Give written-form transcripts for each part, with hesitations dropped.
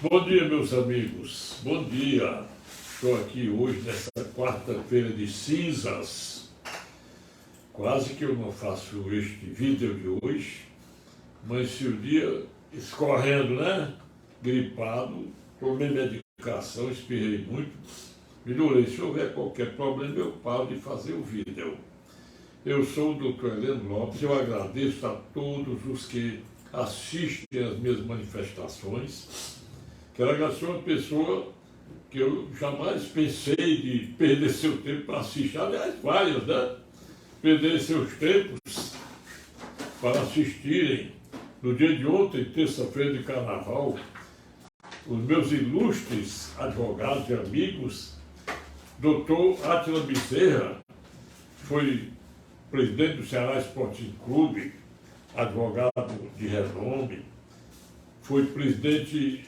Bom dia, meus amigos. Bom dia. Estou aqui hoje nessa quarta-feira de cinzas. Quase que eu não faço este vídeo de hoje, mas se o dia escorrendo, né? Gripado, tomei medicação, espirrei muito, melhorei. Se houver qualquer problema, eu paro de fazer o vídeo. Eu sou o Dr. Heleno Lopes, eu agradeço a todos os que assistem às minhas manifestações. Quero agradecer uma pessoa que eu jamais pensei de perder seu tempo para assistir, aliás, várias, né? Perder seus tempos para assistirem. No dia de ontem, terça-feira de carnaval, os meus ilustres advogados e amigos, Dr. Átila Bezerra, foi presidente do Ceará Sporting Clube, advogado de renome, foi presidente,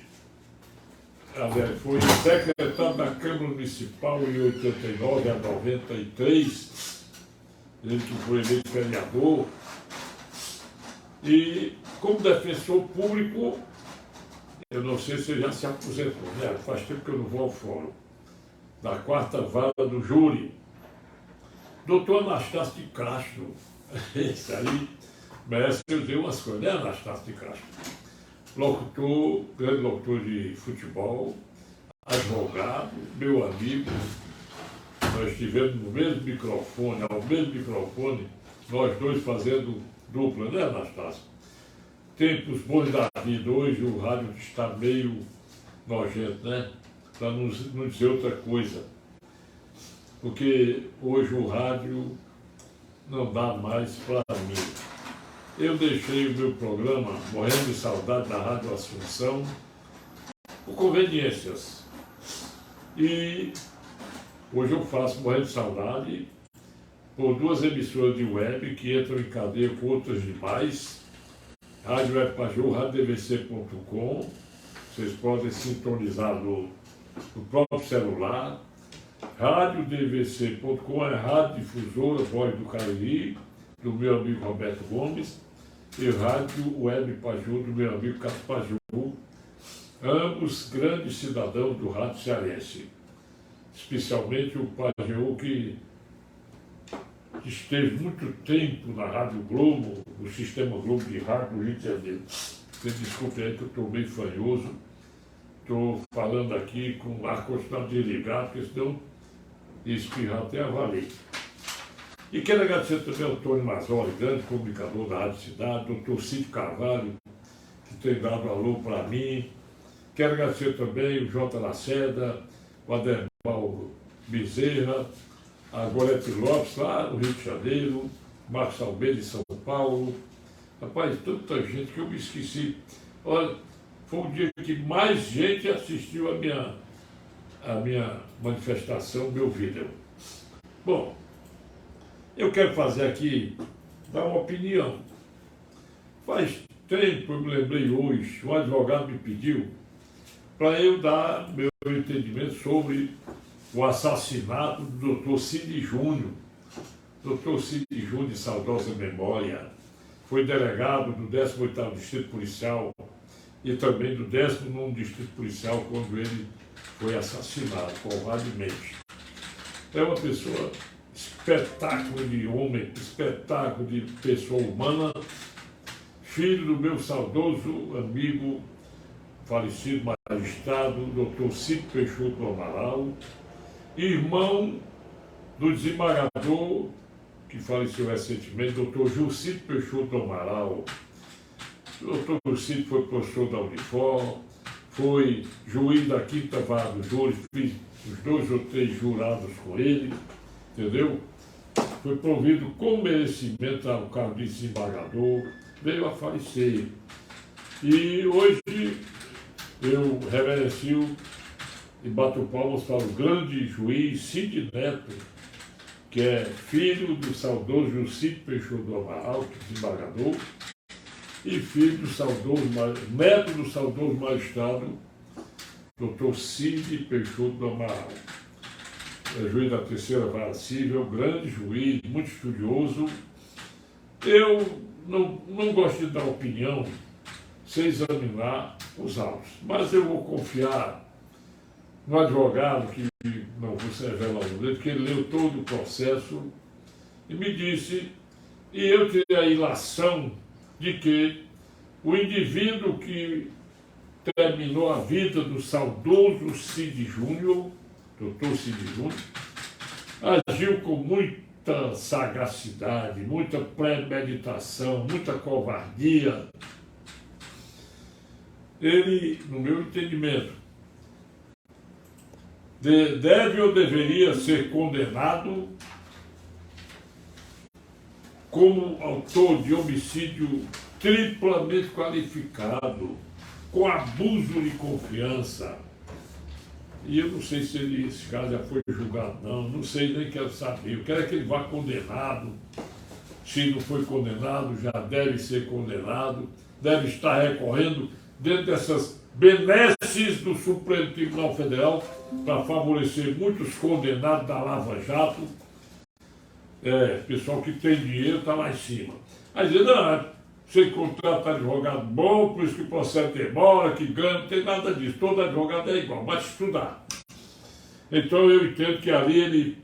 foi secretário da Câmara Municipal em 89 a 93, ele que foi eleito vereador, e como defensor público, eu não sei se ele já se aposentou, né? Faz tempo que eu não vou ao fórum, da quarta vara do júri. Doutor Anastácio de Castro, esse aí merece eu dizer umas coisas, né, Anastácio de Castro? Locutor, grande locutor de futebol, advogado, meu amigo. Nós estivemos no mesmo microfone, ao mesmo microfone, nós dois fazendo dupla, né, Anastácio? Tempos bons da vida, hoje o rádio está meio nojento, né? Para não dizer outra coisa. Porque hoje o rádio não dá mais para mim. Eu deixei o meu programa, morrendo de saudade da Rádio Assunção, por conveniências. E hoje eu faço morrendo de saudade por duas emissoras de web que entram em cadeia com outras demais. Rádio Web Paju, radiodvc.com, vocês podem sintonizar no próprio celular. Radiodvc.com é a Rádio Difusora Voz do Cariri, do meu amigo Roberto Gomes, e Rádio Web Paju, do meu amigo Cássio Paju, ambos grandes cidadãos do rádio cearense, especialmente o Paju, que esteve muito tempo na Rádio Globo, no Sistema Globo de Rádio do Rio de Janeiro. Vocês desculpem aí que eu estou meio fanhoso, estou falando aqui com o ar-condicionado desligado, porque senão espirrar até avalei. E quero agradecer também ao Tony Mazzoli, grande comunicador da Rádio Cidade, doutor Cídio Carvalho, que tem dado alô para mim. Quero agradecer também o J. Lacerda, o Ademar Bezerra, a Gorete Lopes, lá no Rio de Janeiro, Marcos Almeida de São Paulo. Rapaz, tanta gente que eu me esqueci. Olha, foi o dia que mais gente assistiu a minha manifestação, meu vídeo. Bom, eu quero fazer aqui, dar uma opinião. Faz tempo, eu me lembrei hoje, um advogado me pediu para eu dar meu entendimento sobre o assassinato do Dr. Cid Júnior. Dr. Cid Júnior, de saudosa memória, foi delegado do 18º Distrito Policial e também do 19º Distrito Policial, quando ele foi assassinado covardemente. É uma pessoa, espetáculo de homem, espetáculo de pessoa humana, filho do meu saudoso amigo, falecido magistrado, Dr. Cid Peixoto do Amaral, irmão do desembargador, que faleceu recentemente, Dr. Gilcídio Peixoto do Amaral. O Dr. Gilcídio foi professor da Unifor, foi juiz da quinta vara do júri, fiz os 2 ou 3 jurados com ele, entendeu? Foi provido com merecimento ao cargo de desembargador, veio a falecer. E hoje eu reverencio e bato palmas para o grande juiz Cid Neto, que é filho do saudoso Gilcídio Peixoto do Amaral, que é desembargador, e filho do saudoso, neto do saudoso magistrado, Dr. Cid Peixoto do Amaral. É juiz da terceira vara civil, grande juiz, muito estudioso. Eu não gosto de dar opinião sem examinar os autos. Mas eu vou confiar no advogado, que não vou se revelar o nome, que ele leu todo o processo e me disse, e eu tirei a ilação de que o indivíduo que terminou a vida do saudoso Cid Júnior, doutor Cid Júnior, agiu com muita sagacidade, muita premeditação, muita covardia. Ele, no meu entendimento, deve ou deveria ser condenado como autor de homicídio triplamente qualificado, com abuso de confiança. E eu não sei se esse caso já foi julgado, não sei, nem quero saber. Eu quero que ele vá condenado. Se não foi condenado, já deve ser condenado, deve estar recorrendo dentro dessas benesses do Supremo Tribunal Federal para favorecer muitos condenados da Lava Jato. Pessoal que tem dinheiro está lá em cima. Aí diz, não, você contrata advogado bom, por isso que o processo demora, que ganha, não tem nada disso. Todo advogado é igual, basta estudar. Então eu entendo que ali ele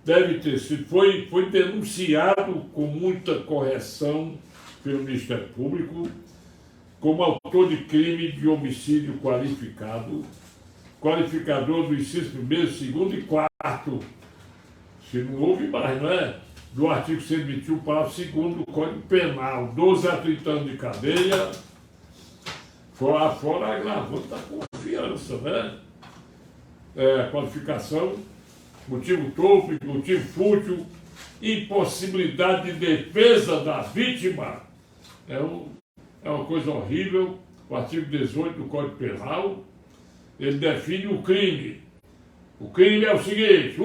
deve ter sido, foi denunciado com muita correção pelo Ministério Público, como autor de crime de homicídio qualificado, qualificador do inciso 1º, 2º e 4º. Se não houve mais, não é? Do artigo 121, parágrafo 2º do Código Penal, 12 a 30 anos de cadeia, fora a agravante da confiança, né? Qualificação, motivo torpe, motivo fútil, impossibilidade de defesa da vítima. É uma coisa horrível. O artigo 18 do Código Penal, ele define o crime. O crime é o seguinte: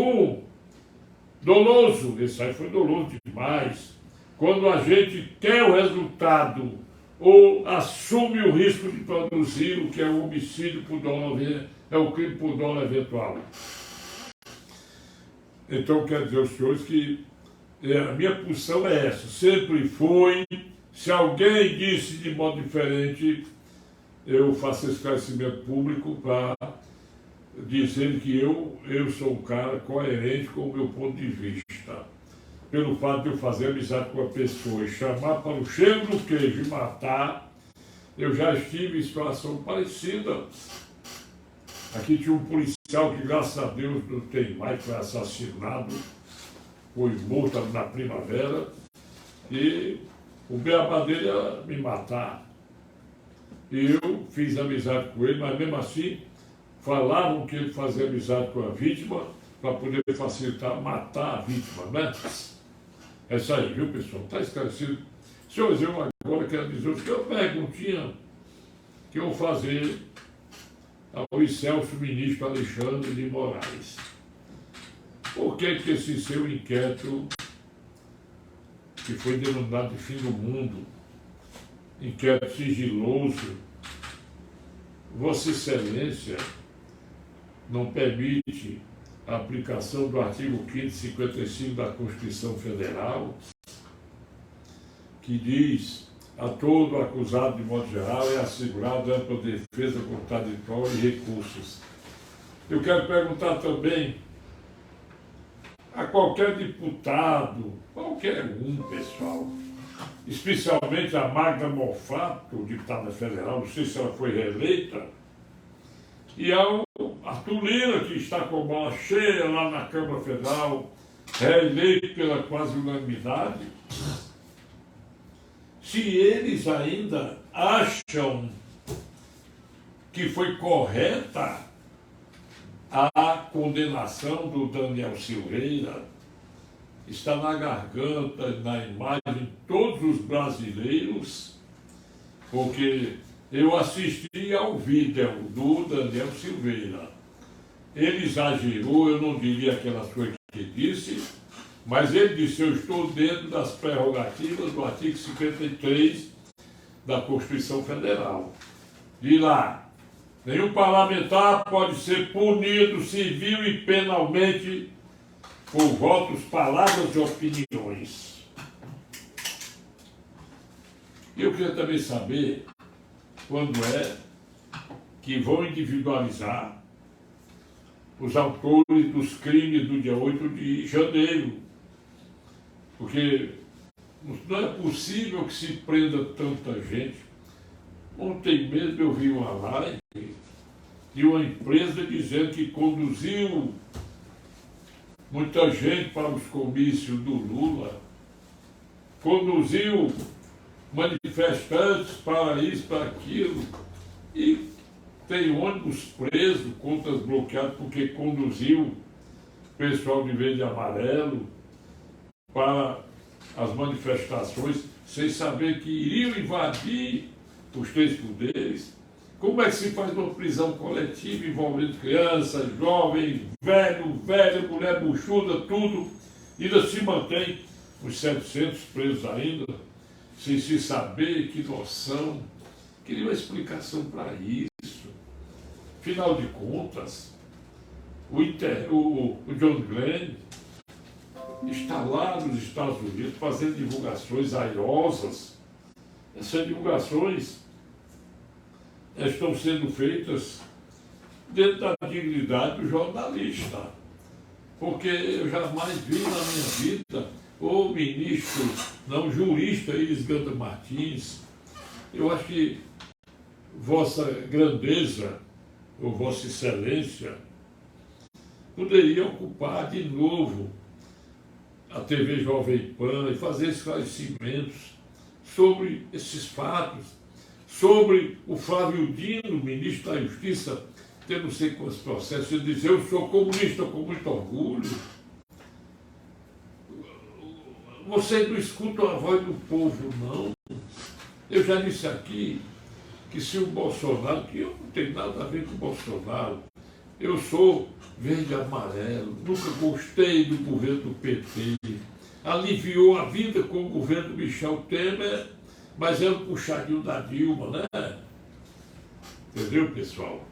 doloso, esse aí foi doloso demais. Quando a gente quer o resultado ou assume o risco de produzir o que é o homicídio por dolo, é o crime por dolo eventual. Então, quero dizer aos senhores que a minha posição é essa, sempre foi. Se alguém disse de modo diferente, eu faço esclarecimento público para dizer que eu sou um cara coerente com o meu ponto de vista. Pelo fato de eu fazer amizade com a pessoa e chamar para o cheiro do queijo e matar, eu já estive em situação parecida. Aqui tinha um policial que, graças a Deus, não tem mais, foi assassinado, foi morto na primavera, e o beabá dele era me matar. E eu fiz amizade com ele, mas mesmo assim, falavam que ele fazia amizade com a vítima para poder facilitar, matar a vítima, né? É isso aí, viu, pessoal? Está esclarecido. Senhores, eu agora quero dizer que uma perguntinha que eu vou fazer ao excelso ministro Alexandre de Moraes. Por que esse seu inquérito, que foi denominado de fim do mundo, inquérito sigiloso, Vossa Excelência não permite a aplicação do artigo 555 da Constituição Federal, que diz: a todo acusado de modo geral é assegurada ampla defesa contraditória e recursos. Eu quero perguntar também a qualquer deputado, qualquer um, pessoal, especialmente a Magda Mofato, deputada federal, não sei se ela foi reeleita, e ao Arthur Lira, que está com a bola cheia lá na Câmara Federal, reeleito pela quase unanimidade. Se eles ainda acham que foi correta a condenação do Daniel Silveira, está na garganta, na imagem de todos os brasileiros, porque eu assisti ao vídeo do Daniel Silveira. Ele exagerou, eu não diria aquelas coisas que ele disse, mas ele disse: eu estou dentro das prerrogativas do artigo 53 da Constituição Federal. De lá, nenhum parlamentar pode ser punido civil e penalmente por votos, palavras e opiniões. Eu queria também saber quando é que vão individualizar os autores dos crimes do dia 8 de janeiro. Porque não é possível que se prenda tanta gente. Ontem mesmo eu vi uma live de uma empresa dizendo que conduziu muita gente para os comícios do Lula, conduziu manifestantes para isso, para aquilo, e tem ônibus preso, contas bloqueadas, porque conduziu pessoal de verde e amarelo para as manifestações, sem saber que iriam invadir os três poderes. Como é que se faz uma prisão coletiva envolvendo crianças, jovens, velha, mulher buchuda, tudo, e ainda se mantém os 700 presos ainda, sem se saber que noção? Queria uma explicação para isso. Afinal de contas, o John Glenn está lá nos Estados Unidos fazendo divulgações airosas. Essas divulgações estão sendo feitas dentro da dignidade do jornalista. Porque eu jamais vi na minha vida o ministro, não, jurista Iris Ganda Martins. Eu acho que Vossa Grandeza, ou Vossa Excelência, poderia ocupar de novo a TV Jovem Pan e fazer esclarecimentos sobre esses fatos, sobre o Flávio Dino, ministro da Justiça, ter não sei quantos processos, e dizer: eu sou comunista com muito orgulho. Vocês não escutam a voz do povo, não. Eu já disse aqui que se o Bolsonaro, que eu não tenho nada a ver com o Bolsonaro, eu sou verde e amarelo, nunca gostei do governo do PT, aliviou a vida com o governo do Michel Temer, mas era o puxadinho da Dilma, né? Entendeu, pessoal?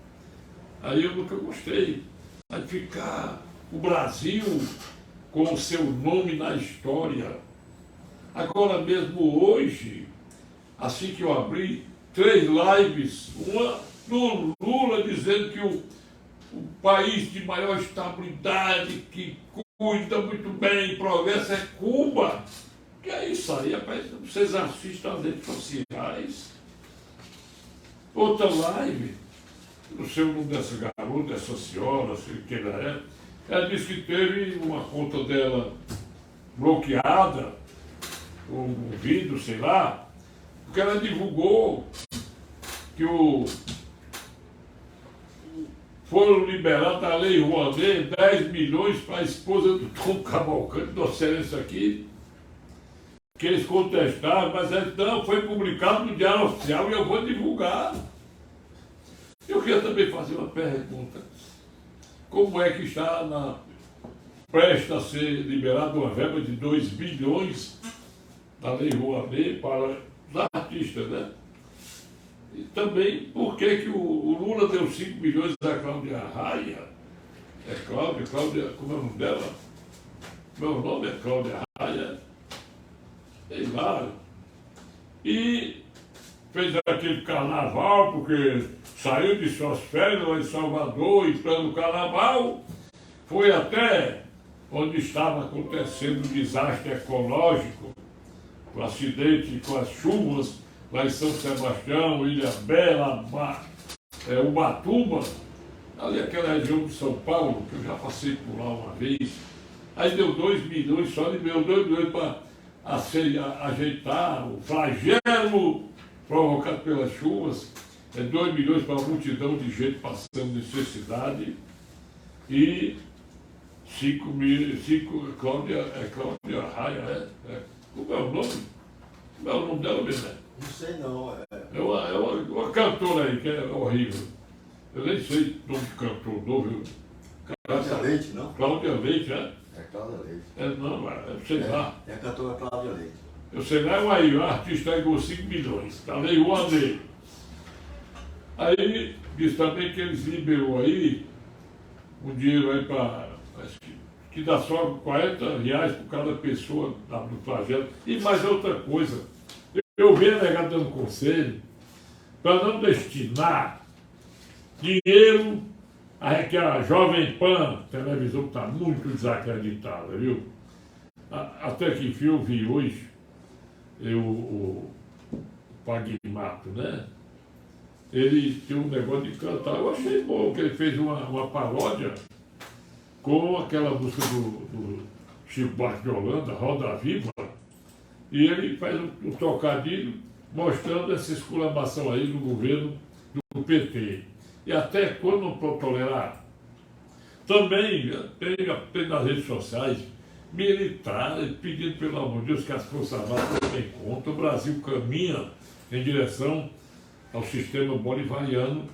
Aí eu nunca gostei. Vai ficar o Brasil com o seu nome na história. Agora mesmo hoje, assim que eu abri 3 lives, uma do Lula dizendo que o país de maior estabilidade, que cuida muito bem, progresso, é Cuba. Que é isso aí, rapaz? Vocês assistem às redes sociais. Outra live, não sei o nome dessa garota, dessa senhora, sei quem ela é. Ela disse que teve uma conta dela bloqueada, um vídeo, sei lá, porque ela divulgou que foram liberados da Lei Rouanet 10 milhões para a esposa do Tom Cavalcante, do excelência aqui, que eles contestaram, mas então foi publicado no Diário Oficial e eu vou divulgar. Eu queria também fazer uma pergunta. Como é que está presta a ser liberada uma verba de 2 bilhões da Lei Rouanet para os artistas, né? E também, por que o Lula deu 5 milhões à Cláudia Raia? É Cláudia, como é o nome dela? Meu nome é Cláudia Raia. Sei lá. E fez aquele carnaval, porque saiu de suas férias lá em Salvador, e pelo carnaval, foi até onde estava acontecendo o desastre ecológico, o acidente com as chuvas, lá em São Sebastião, Ilha Bela, Ubatuba, ali aquela região de São Paulo, que eu já passei por lá uma vez. Aí deu 2 milhões, só ele deu 2 milhões para ajeitar o flagelo provocado pelas chuvas, 2 milhões para uma multidão de gente passando necessidade, e 5 mil, Cláudia Raia, como é o nome? Como é o nome dela mesmo? Não sei não. É uma cantora aí, que é horrível. Eu nem sei o nome de cantor novo. Cláudia Leite, não? Cláudia Leite, é? É Cláudia Leite. Sei lá. É a cantora Cláudia Leite. Eu sei lá, o artista ganhou 5 milhões, tá Lei Rouanet. Aí diz também que eles liberou aí um dinheiro aí para, que dá só R$40 por cada pessoa do flagelo. E mais outra coisa, eu vi a negada dando conselho, para não destinar dinheiro que a Jovem Pan, televisão está muito desacreditada, viu? Até que enfim eu vi hoje o Pagmato, né? Ele tem um negócio de cantar. Eu achei bom que ele fez uma paródia com aquela música do Chico Buarque de Holanda, Roda Viva, e ele faz um trocadilho mostrando essa exclamação aí do governo do PT. E até quando não pode tolerar? Também tem nas redes sociais militares pedindo, pelo amor de Deus, que as Forças Armadas tomem conta. O Brasil caminha em direção ao sistema bolivariano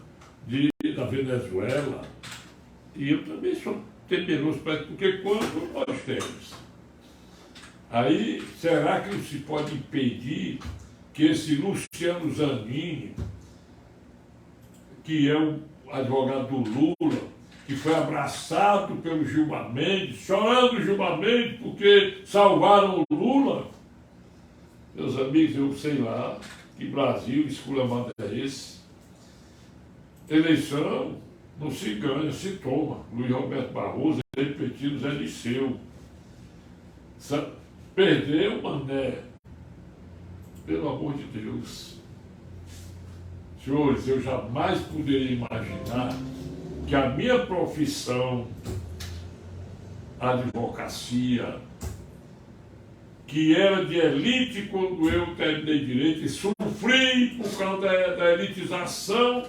da Venezuela. E eu também sou temeroso para isso, porque quando nós temos, aí será que não se pode impedir que esse Luciano Zanini, que é o advogado do Lula, que foi abraçado pelo Gilmar Mendes, chorando Gilmar Mendes porque salvaram o Lula? Meus amigos, eu sei lá que Brasil esculamado é esse. Eleição não se ganha, se toma. Luiz Roberto Barroso, repetido Zé Liceu. Perdeu, Mané. Pelo amor de Deus. Senhores, eu jamais poderia imaginar que a minha profissão, a advocacia, que era de elite quando eu terminei direito e sofri por causa da elitização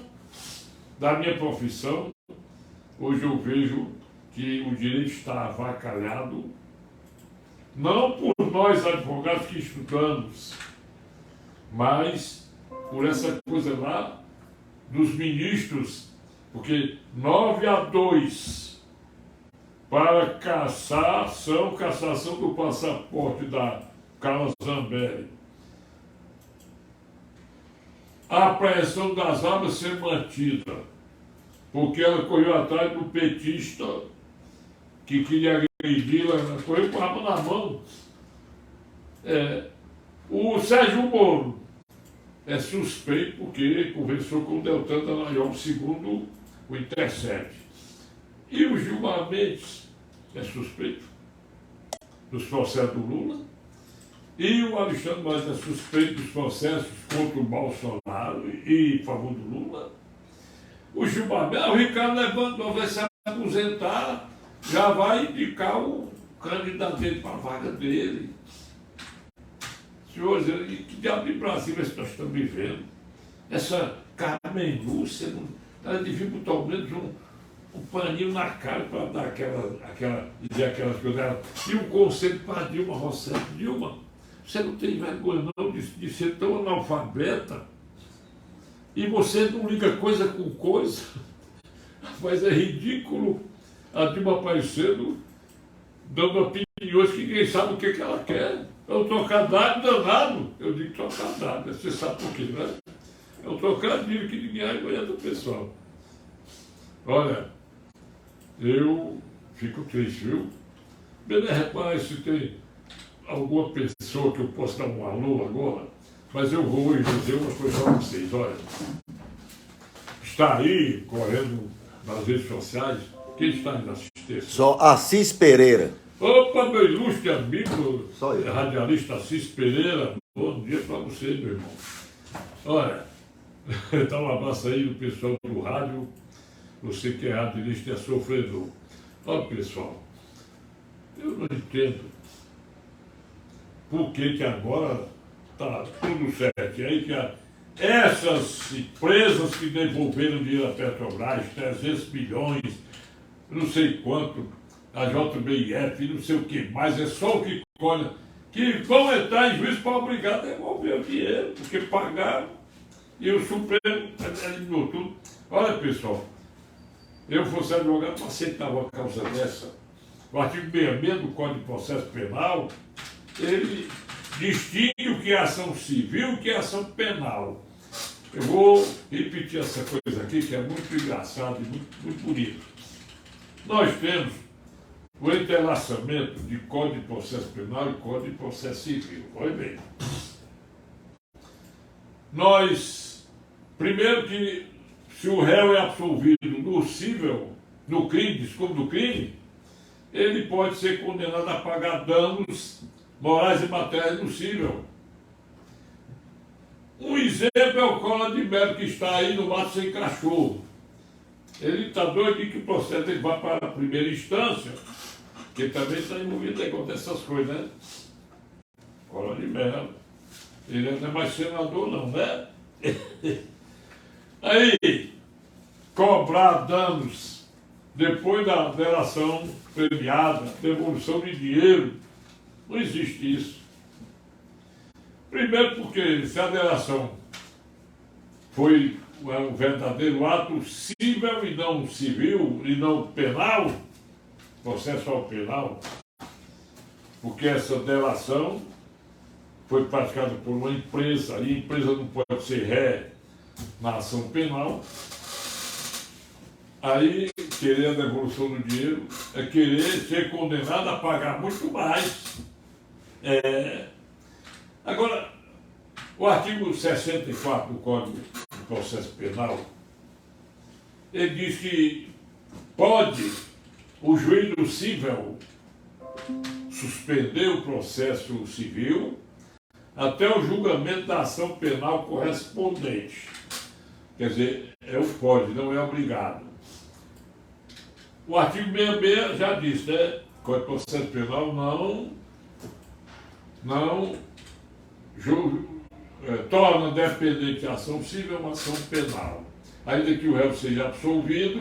da minha profissão, hoje eu vejo que o direito está avacalhado, não por nós advogados que estudamos, mas por essa coisa lá dos ministros, porque 9-2 para cassação do passaporte da Carla Zambelli. A apreensão das armas ser mantida, porque ela correu atrás do petista que queria agredi-la, correu com a arma na mão. O Sérgio Moro é suspeito porque conversou com o Deltan Dallagnol, segundo o Intercept. E o Gilmar Mendes é suspeito dos processos do Lula. E o Alexandre Moraes é suspeito dos processos contra o Bolsonaro e em favor do Lula. O Gilmar Mendes, o Ricardo Lewandowski vai se aposentar, já vai indicar o candidato dele para a vaga dele. Senhores, que diabo de Brasil é que nós estamos vivendo? Essa Carmen Lúcia, ela devia botar ao menos um paninho na cara para dar dizer aquelas coisas. E um conselho para Dilma Rousseff. Dilma, você não tem vergonha não de ser tão analfabeta e você não liga coisa com coisa? Mas é ridículo a Dilma aparecendo, dando opiniões que ninguém sabe o que ela quer. É um trocadilho danado. Eu digo trocadilho, você sabe por quê, né? É um trocadilho que ninguém aguenta, pessoal. Olha, eu fico triste, viu? Bem, rapaz, se tem alguma pessoa que eu possa dar um alô agora, mas eu vou dizer uma coisa para vocês. Olha, está aí correndo nas redes sociais, quem está aí na assistência? Só Assis Pereira. Opa, meu ilustre amigo, Só eu. radialista Assis Pereira, bom dia para você, meu irmão. Olha, dá um abraço aí do pessoal do rádio, você que é radialista e é sofredor. Olha, pessoal, eu não entendo por que agora está tudo certo. E aí que essas empresas que devolveram dinheiro à Petrobras, 300 milhões, não sei quanto, a JBIF, não sei o que mais, é só o que colhe, que vão entrar em juízo para obrigar a devolver o dinheiro, porque pagaram, e o Supremo eliminou tudo. Olha, pessoal, eu fosse advogado, não aceitava uma causa dessa. O artigo 66 do Código de Processo Penal, ele distingue o que é ação civil e o que é ação penal. Eu vou repetir essa coisa aqui, que é muito engraçado e muito bonito. Nós temos o entrelaçamento de Código de Processo Penal e Código de Processo Civil. Olha bem. Nós Primeiro que, se o réu é absolvido no cível, no crime, desculpa, do crime, ele pode ser condenado a pagar danos morais e materiais no cível. Um exemplo é o Collor de Mello, que está aí no mato sem cachorro. Ele está doido de que o processo ele vá para a primeira instância, que também está envolvido com essas coisas, né? Collor de Mello. Ele não é mais senador, não, né? Aí, cobrar danos depois da delação premiada, devolução de dinheiro, não existe isso. Primeiro porque se a delação foi um verdadeiro ato cível e não civil, e não penal, processual penal, porque essa delação foi praticada por uma empresa, e a empresa não pode ser ré na ação penal. Aí, querer a devolução do dinheiro é querer ser condenado a pagar muito mais. Agora, o artigo 64 do Código de Processo Penal, ele diz que pode o juiz do cível suspender o processo civil até o julgamento da ação penal correspondente. Quer dizer, é o pode, não é obrigado. O artigo 66 já diz, né? O Código de Processo Penal não torna dependente a ação civil uma ação penal. Ainda que o réu seja absolvido,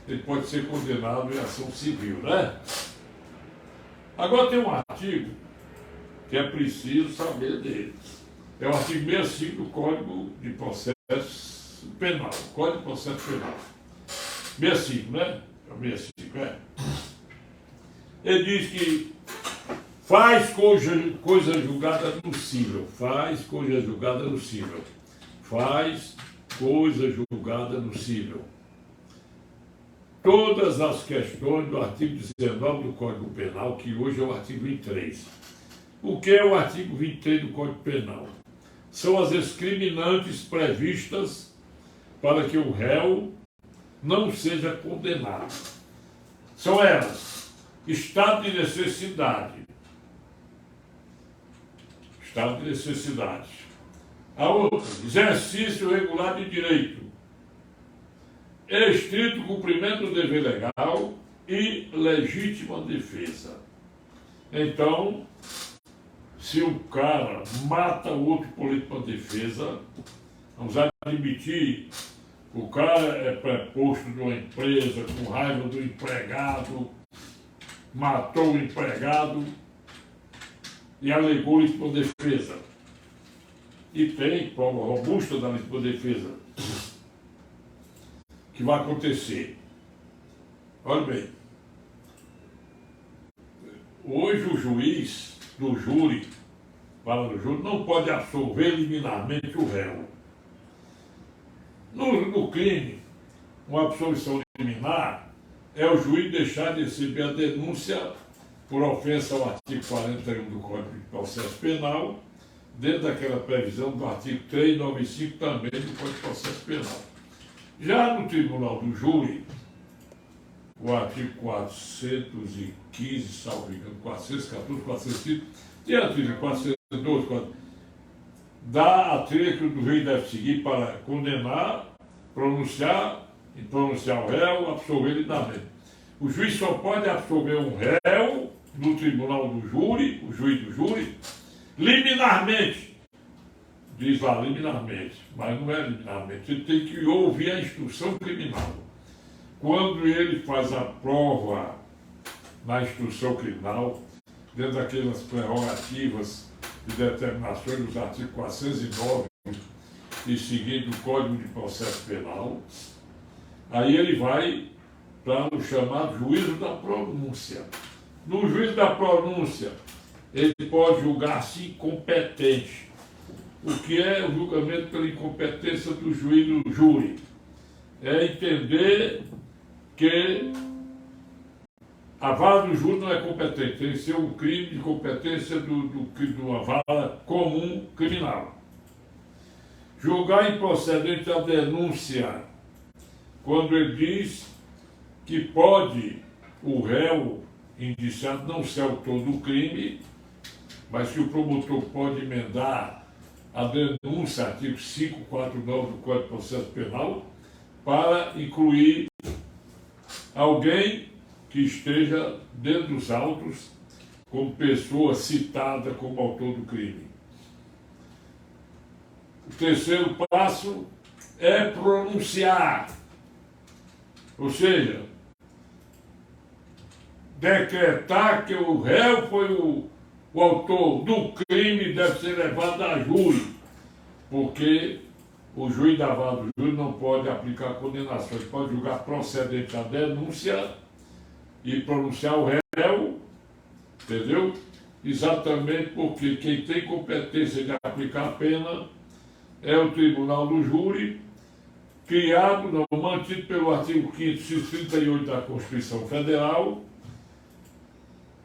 ele pode ser condenado em ação civil, né? Agora tem um artigo que é preciso saber dele. É o artigo 65 do Código de Processo Penal. Código de Processo Penal. 65, né? É o 65, é. Ele diz que faz coisa julgada no cível. Faz coisa julgada no cível. Faz coisa julgada no cível. Todas as questões do artigo 19 do Código Penal, que hoje é o artigo 23. O que é o artigo 23 do Código Penal? São as discriminantes previstas para que o réu não seja condenado. São elas: estado de necessidade. Estado de necessidade. A outra, exercício regular de direito. Estrito cumprimento do dever legal e legítima defesa. Então, se um cara mata o outro por legítima defesa, vamos admitir, o cara é preposto de uma empresa, com raiva do empregado, matou o empregado e alegou legítima defesa. E tem prova robusta da legítima defesa. O que vai acontecer? Olha bem, hoje o juiz do júri, não pode absolver liminarmente o réu. No crime, uma absolvição liminar é o juiz deixar de receber a denúncia por ofensa ao artigo 41 do Código de Processo Penal, dentro daquela previsão do artigo 395 também do Código de Processo Penal. Já no Tribunal do Júri, o artigo 415, salvo engano, 414, 415, e o artigo 412, dá a trilha que o juiz deve seguir para condenar, pronunciar o réu, absolver liminarmente. O juiz só pode absolver um réu no Tribunal do Júri, o juiz do júri, liminarmente. Diz lá, liminarmente, mas não é liminarmente. Ele tem que ouvir a instrução criminal. Quando ele faz a prova na instrução criminal, dentro daquelas prerrogativas e determinações dos artigos 409 e seguinte do Código de Processo Penal, aí ele vai para o chamado juízo da pronúncia. No juízo da pronúncia, ele pode julgar-se incompetente. O que é o julgamento pela incompetência do juiz do júri? É entender que a vara do júri não é competente, tem que ser um crime de competência de uma vara comum criminal. julgar improcedente a denúncia, quando ele diz que pode o réu indiciado não ser autor do crime, mas que o promotor pode emendar a denúncia, artigo 549 do Código de Processo Penal, para incluir alguém que esteja dentro dos autos como pessoa citada como autor do crime. O terceiro passo é pronunciar, ou seja, decretar que o réu foi o autor do crime, deve ser levado a júri, porque o juiz da vara do júri não pode aplicar condenação, ele pode julgar procedente a denúncia e pronunciar o réu, entendeu? Exatamente porque quem tem competência de aplicar a pena é o Tribunal do Júri, criado, não, mantido pelo artigo 5º, inciso 38 da Constituição Federal,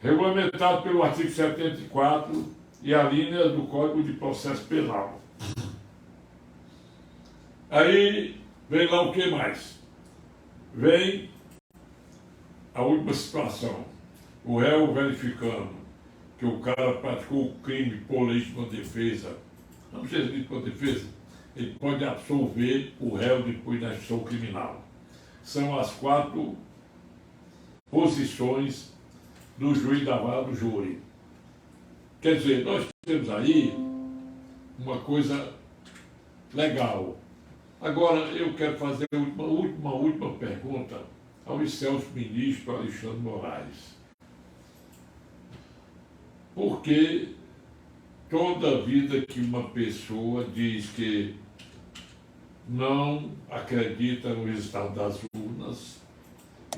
regulamentado pelo artigo 74 e a linha do Código de Processo Penal. Aí vem lá o que mais? Vem a última situação. O réu verificando que o cara praticou o crime por legítima defesa, não seja legítima defesa, ele pode absolver o réu depois da instrução criminal. São as 4 posições do juiz da vara do júri. Quer dizer, nós temos aí uma coisa legal. Agora, eu quero fazer uma última pergunta ao excelso ministro Alexandre Moraes. Porque toda vida que uma pessoa diz que não acredita no resultado das urnas,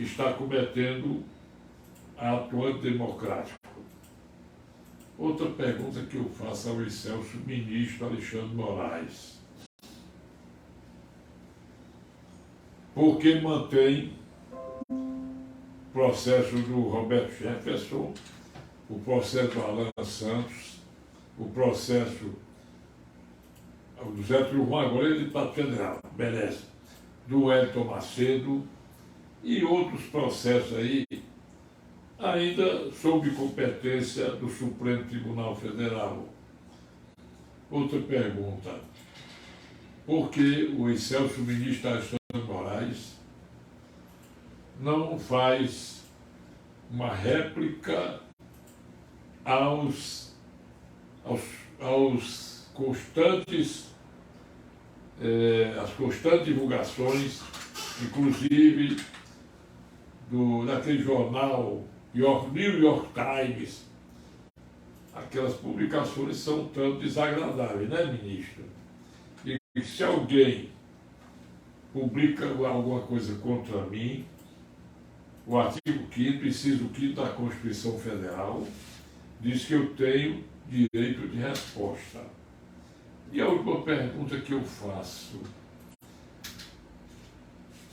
está cometendo ato antidemocrático. Outra pergunta que eu faço ao excelso ministro Alexandre Moraes. Por que mantém o processo do Roberto Jefferson, o processo do Alan Santos, o processo do Zé Truvão, agora ele está federal, beleza, do Elton Macedo e outros processos aí, ainda sob competência do Supremo Tribunal Federal? Outra pergunta. Por que o excelso ministro Alexandre Moraes não faz uma réplica aos constantes, as constantes divulgações, inclusive daquele jornal New York Times? Aquelas publicações são tanto desagradáveis, né, ministro? E se alguém publica alguma coisa contra mim, o artigo 5º, inciso 5º da Constituição Federal, diz que eu tenho direito de resposta. E a última pergunta que eu faço: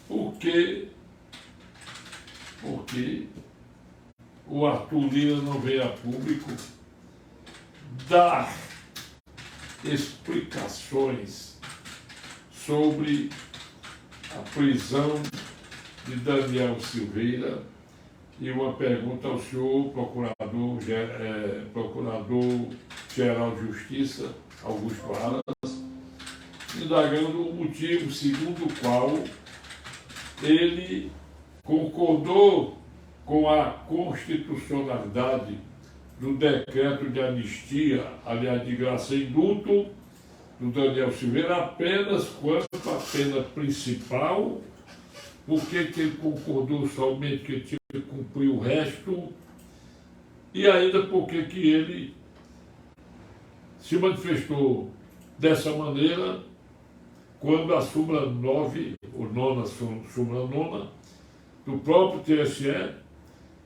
por que o Arthur Lira não veio a público dar explicações sobre a prisão de Daniel Silveira? E uma pergunta ao senhor Procurador-Geral de Justiça, Augusto Aras, indagando o motivo segundo o qual ele concordou com a constitucionalidade do decreto de anistia, aliás, de graça e indulto, do Daniel Silveira, apenas quanto à pena principal. Por que ele concordou somente que ele tinha que cumprir o resto? E ainda por que ele se manifestou dessa maneira quando a súmula 9, ou súmula 9, do próprio TSE,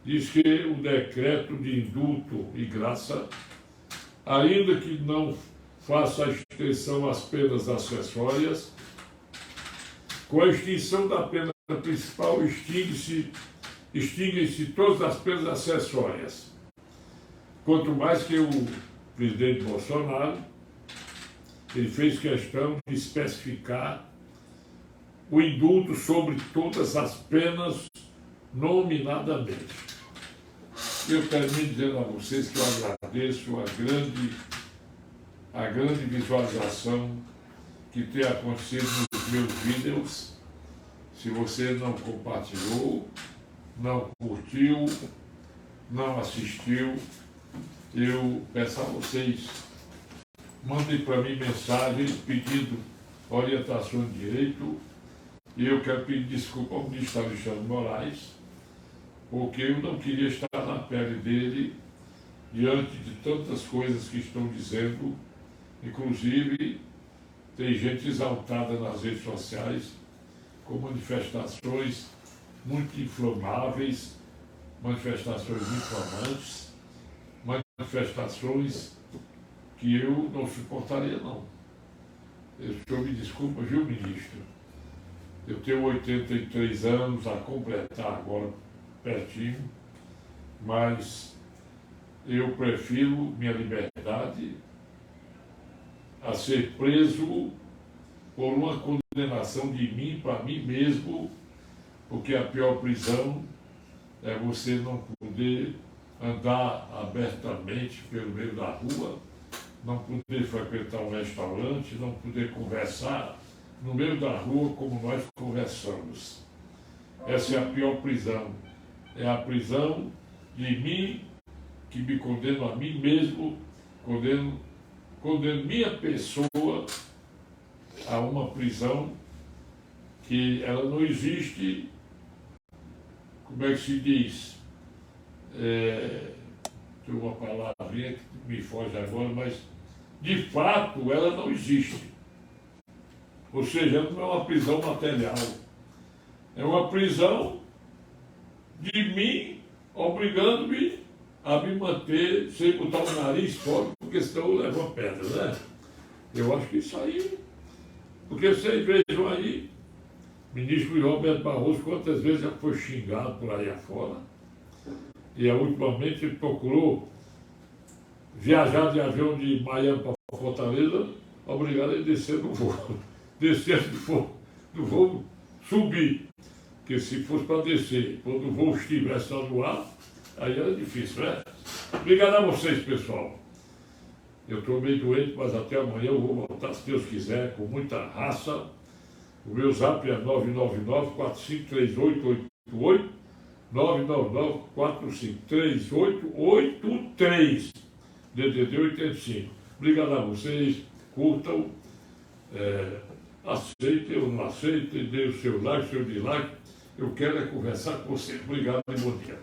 diz que o decreto de indulto e graça, ainda que não faça a extensão às penas acessórias, com a extinção da pena principal extinguem-se todas as penas acessórias. Quanto mais que o presidente Bolsonaro ele fez questão de especificar o indulto sobre todas as penas nominadamente. Eu termino dizendo a vocês que eu agradeço a grande visualização que tem acontecido nos meus vídeos. Se você não compartilhou, não curtiu, não assistiu, eu peço a vocês, mandem para mim mensagens pedindo orientação de direito, e eu quero pedir desculpa ao ministro Alexandre de Moraes, porque eu não queria estar na pele dele diante de tantas coisas que estão dizendo. Inclusive, tem gente exaltada nas redes sociais, com manifestações muito inflamáveis, manifestações inflamantes, manifestações que eu não suportaria, não. O senhor me desculpa, viu, ministro? Eu tenho 83 anos a completar agora, pertinho, mas eu prefiro minha liberdade a ser preso por uma condenação de mim para mim mesmo, porque a pior prisão é você não poder andar abertamente pelo meio da rua, não poder frequentar um restaurante, não poder conversar no meio da rua como nós conversamos. Essa é a pior prisão. É a prisão de mim, que me condeno a mim mesmo, condeno minha pessoa a uma prisão que ela não existe, como é que se diz? Tem uma palavrinha que me foge agora, mas de fato ela não existe. Ou seja, não é uma prisão material. É uma prisão de mim, obrigando-me a me manter sem botar o nariz fora, porque senão eu levo a pedra, né? Eu acho que isso aí, porque vocês vejam aí, o ministro Luiz Roberto Barroso, quantas vezes já foi xingado por aí afora, e ultimamente ele procurou viajar de avião de Miami para Fortaleza, obrigado a ele descer do voo, descer do voo, subir, porque se fosse para descer, quando o voo estivesse no ar, aí era difícil, né? Obrigado a vocês, pessoal. Eu estou meio doente, mas até amanhã eu vou voltar, se Deus quiser, com muita raça. O meu zap é 999-453888, 999-453883, DDD 85. Obrigado a vocês, curtam, aceitem ou não aceitem, dê o seu like, o seu dislike. Eu quero é conversar com vocês. Obrigado e bom dia.